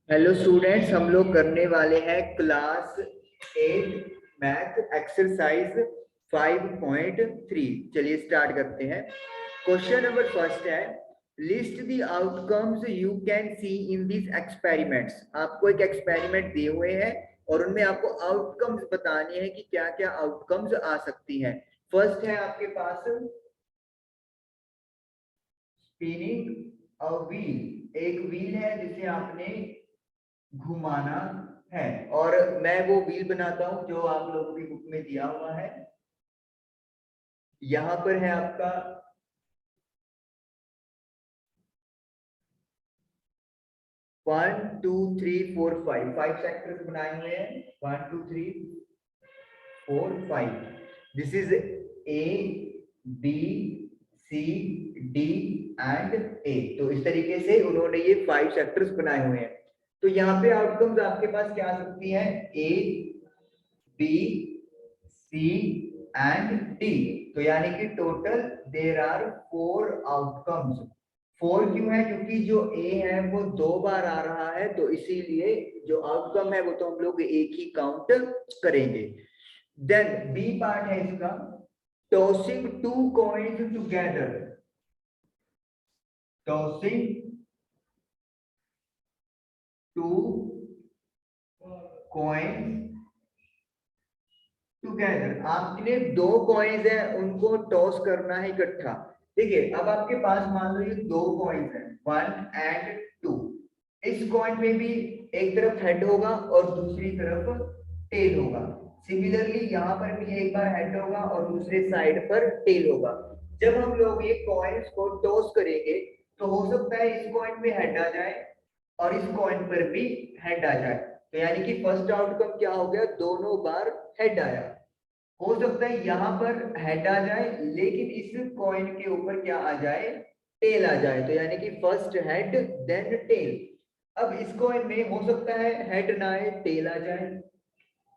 Hello students, हम लोग करने वाले हैं क्लास 8 मैथ एक्सरसाइज 5.3। चलिए स्टार्ट करते हैं। क्वेश्चन नंबर फर्स्ट है, list the outcomes you can see in this experiments. आपको एक एक्सपेरिमेंट दिए हुए हैं और उनमें आपको आउटकम्स बताने हैं कि क्या क्या आउटकम्स आ सकती हैं। फर्स्ट है आपके पास स्पिनिंग अ व्हील। एक व्हील है जिसे आपने घुमाना है और मैं वो व्हील बनाता हूं जो आप लोगों की बुक में दिया हुआ है। यहां पर है आपका 1 2 3 4 5 5 सेक्टर्स बनाए हुए हैं। 1 2 3 4 5। This is A B C D and A. तो इस तरीके से उन्होंने ये 5 सेक्टर्स बनाए हुए हैं। तो यहाँ पे आउटकम्स आपके पास क्या आ सकती हैं? A B C and D. तो यानी कि टोटल देर आर 4 आउटकम्स। 4 क्यों है? क्योंकि जो ए है वो 2 बार आ रहा है, तो इसीलिए जो आउटकम है वो तो हम लोग एक ही काउंट करेंगे। देन बी पार्ट है इसका, tossing 2 coins together. Tossing 2 coins together. आपने 2 कॉइन्स है उनको टॉस करना है इकट्ठा। देखिए, अब आपके पास मान लो ये 2 कॉइन्स है, 1 एंड 2। इस कॉइन में भी एक तरफ हेड होगा और दूसरी तरफ टेल होगा। सिमिलरली यहाँ पर भी एक बार हेड होगा और दूसरे साइड पर टेल होगा। जब हम लोग ये कॉइन्स को टॉस करेंगे तो हो सकता है इस कॉइन में हेड आ जाए और इस कॉइन पर भी हेड आ जाए। तो यानी कि फर्स्ट आउटकम क्या हो गया? दोनों बार हेड आया। हो सकता है यहां पर हेड आ जाए लेकिन इस कॉइन के ऊपर क्या आ जाए? टेल आ जाए। तो यानी कि फर्स्ट हेड देन टेल। अब इस कॉइन में हो सकता है हेड ना आए, टेल आ जाए,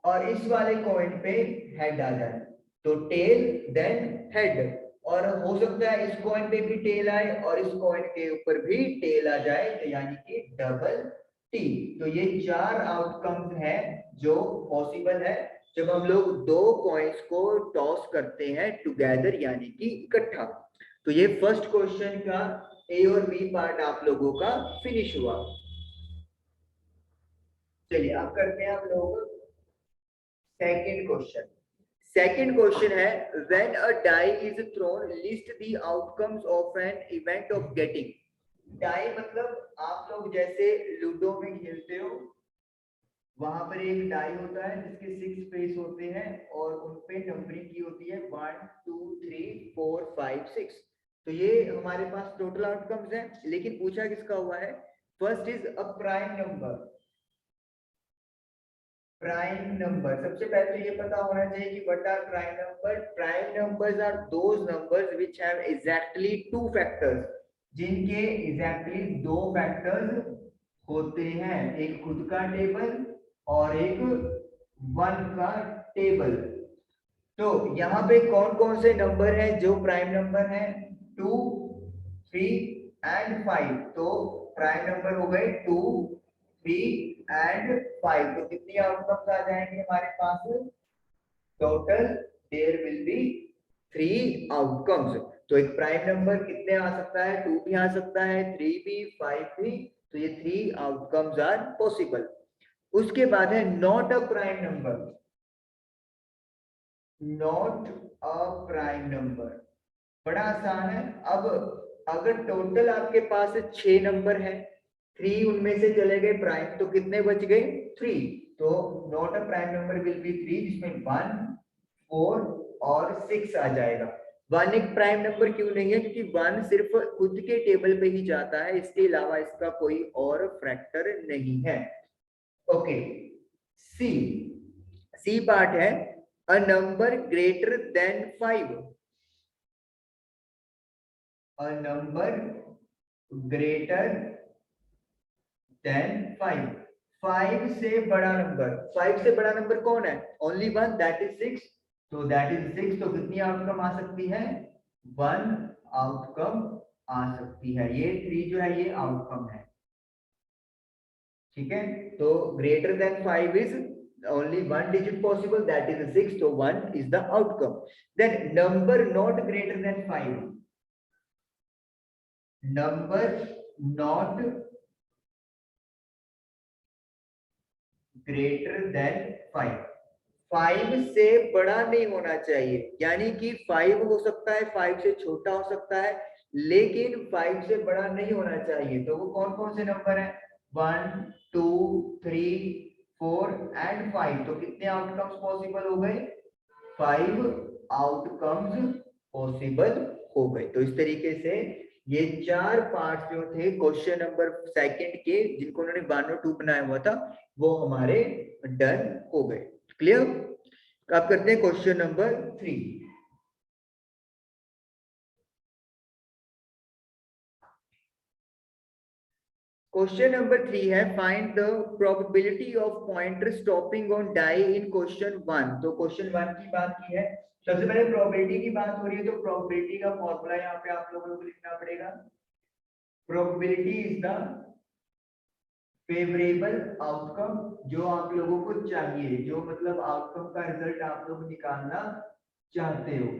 और इस वाले कॉइन पे हेड आ जाए तो टेल देन हेड। और हो सकता है इस कॉइन पे भी टेल आए और इस कॉइन के ऊपर भी टेल आ जाए, तो यानी कि डबल टी। तो ये 4 आउटकम्स हैं जो पॉसिबल है जब हम लोग 2 कॉइन्स को टॉस करते हैं टुगेदर, यानी कि इकट्ठा। तो ये फर्स्ट क्वेश्चन का ए और बी पार्ट आप लोगों का फिनिश हुआ। चलिए अब करते हैं आप लोग सेकंड क्वेश्चन। सेकंड क्वेश्चन है, when a die is thrown list the outcomes of an event of getting. Die मतलब आप लोग जैसे लूडो में खेलते हो, वहां पर एक डाई होता है जिसके 6 फेस होते हैं और उन पे नंबरिंग की होती है 1 2 3 4 5 6। तो ये हमारे पास टोटल आउटकम्स हैं, लेकिन पूछा किसका हुआ है? First is a prime number. Prime number, सबसे पहले तो ये पता होना चाहिए कि what are prime number. Prime numbers are those numbers which have exactly 2 factors. जिनके एग्जैक्टली 2 फैक्टर्स होते हैं, एक खुद का टेबल और एक 1 का टेबल। तो यहाँ पे कौन कौन से नंबर हैं जो प्राइम नंबर हैं? 2 3 एंड 5। तो प्राइम नंबर हो गए 2 3 एंड 5। तो कितनी आउटकम्स आ जाएंगे हमारे पास? Total there will be 3 outcomes. तो एक प्राइम नंबर कितने आ सकता है? 2 भी आ सकता है, 3 भी, 5 भी। तो ये 3 आउटकम्स आर पॉसिबल। उसके बाद है not a prime number. Not a prime number बड़ा आसान है। अब अगर टोटल आपके पास 6 नंबर है, 3 उनमें से चले गए प्राइम, तो कितने बच गए? 3। तो not a prime number will be 3, जिसमें 1 4 और 6 आ जाएगा। 1 एक प्राइम नंबर क्यों नहीं है? क्योंकि 1 सिर्फ खुद के टेबल पे ही जाता है, इसके अलावा इसका कोई और फैक्टर नहीं है। ओके, सी। सी पार्ट है, a number greater than 5। A number greater than 5। 5 से बड़ा नंबर। 5 से बड़ा नंबर कौन है? Only one, that is 6। तो दैट इज 6। तो कितनी आउटकम आ सकती है? 1 आउटकम आ सकती है। ये 3 जो है ये आउटकम है। ठीक है, तो greater than 5 is only one digit possible, that is 6, so 1 is the outcome. Then number not greater than 5, number not greater than 5, 5 से बड़ा नहीं होना चाहिए, यानी कि 5 हो सकता है, 5 से छोटा हो सकता है, लेकिन 5 से बड़ा नहीं होना चाहिए। तो वो कौन कौन से नंबर है? 1 2 3 4 एंड 5। तो कितने आउटकम्स पॉसिबल हो गए? 5 आउटकम्स पॉसिबल हो गए। तो इस तरीके से ये 4 पार्ट जो थे क्वेश्चन नंबर सेकंड के, जिनको उन्होंने 1 और 2 बनाया हुआ था, वो हमारे डन हो गए। क्लियर? अब करते हैं क्वेश्चन नंबर 3। क्वेश्चन नंबर 3 है find the probability of pointer stopping on die in question 1। तो क्वेश्चन 1 की बात की है। सबसे पहले प्रोबेबिलिटी की बात हो रही है, तो प्रोबेबिलिटी का फॉर्मूला यहाँ पे आप लोगों को लिखना पड़ेगा। Probability is the favourable outcome, जो आप लोगों को चाहिए, जो मतलब आउटकम का रिजल्ट आप लोग निकालना चाहते हो,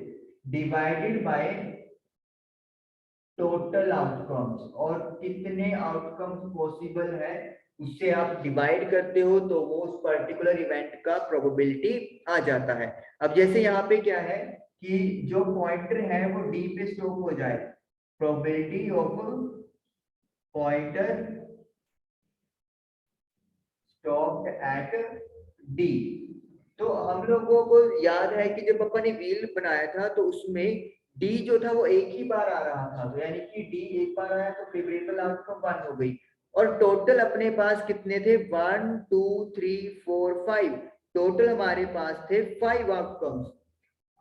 डिवाइडेड बाय टोटल आउटकम्स, और कितने आउटकम्स पॉसिबल है उससे आप डिवाइड करते हो, तो वो उस पर्टिकुलर इवेंट का प्रोबेबिलिटी आ जाता है। अब जैसे यहाँ पे क्या है कि जो पॉइंटर है वो डी पे स्टॉप हो जाए, probability of pointer stopped at D. तो हम लोगों को याद है कि जब अपन ने व्हील बनाया था तो उसमें डी जो था वो एक ही बार आ रहा था, तो यानी कि डी एक बार आया तो फेवरेबल आउटकम 1 हो गई। और टोटल अपने पास कितने थे? 1 2 3 4 5, टोटल हमारे पास थे 5 आउटकम्स।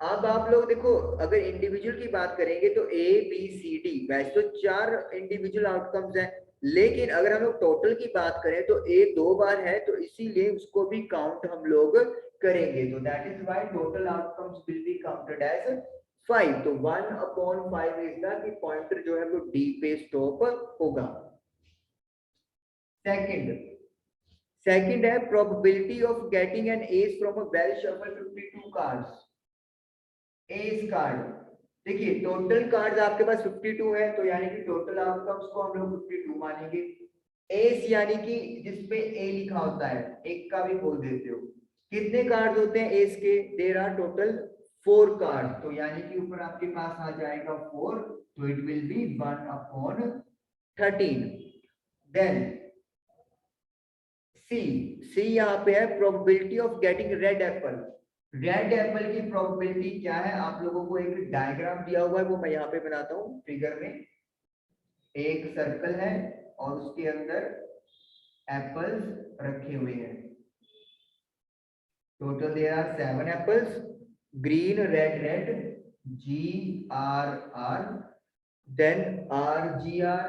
अब आप लोग देखो, अगर इंडिविजुअल की बात करेंगे तो ए बी सी डी, वैसे तो 4 इंडिविजुअल आउटकम्स हैं, लेकिन अगर हम लोग टोटल की बात करें तो ए 2 बार है, तो इसीलिए उसको भी काउंट हम लोग करेंगे। तो that is why total outcomes will be counted as 5। तो 1/5 इज द कि पॉइंटर जो है वो डी पे स्टॉप होगा। सेकंड है probability of getting an S from a well shuffle 52 cards. S card, देखिए टोटल कार्ड्स आपके पास 52 है, तो यानी कि टोटल आउटकम्स को हम लोग 52 मानेंगे। एस यानी कि जिसपे ए लिखा होता है, एक का भी बोल देते हो। कितने कार्ड्स होते हैं एस के? देयर आर टोटल 4 कार्ड, तो यानी कि ऊपर आपके पास आ जाएगा 4, तो इट विल बी 1/13। देन सी यहाँ पे है probability of getting red Apple. Red Apple की प्रोबेबिलिटी क्या है? आप लोगों को एक डायग्राम दिया हुआ है, वो मैं यहाँ पे बनाता हूँ फिगर में। एक सर्कल है और उसके अंदर एप्पल्स रखे हुए हैं। Total there are 7 apples, green red GRR, then RGR,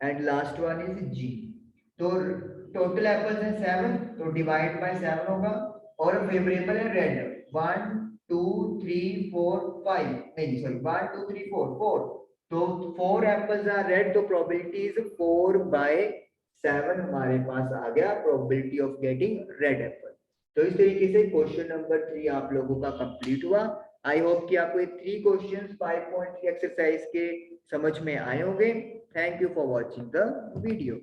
and last one is G। तो टोटल एप्पल्स है 7, तो डिवाइड बाय 7 होगा, और फेवरेबल है रेड 1 2 3 4 5, नहीं सॉरी 1 2 3 4 4, तो 4 एप्पल्स आर रेड, तो प्रोबेबिलिटी इज 4/7 हमारे पास आ गया probability of getting red Apple. तो इस तरीके से क्वेश्चन नंबर 3 आप लोगों का कंप्लीट हुआ। आई होप कि आपको ये 3 क्वेश्चंस 5.3 एक्सरसाइज के समझ में आए होंगे। Thank you for watching the video.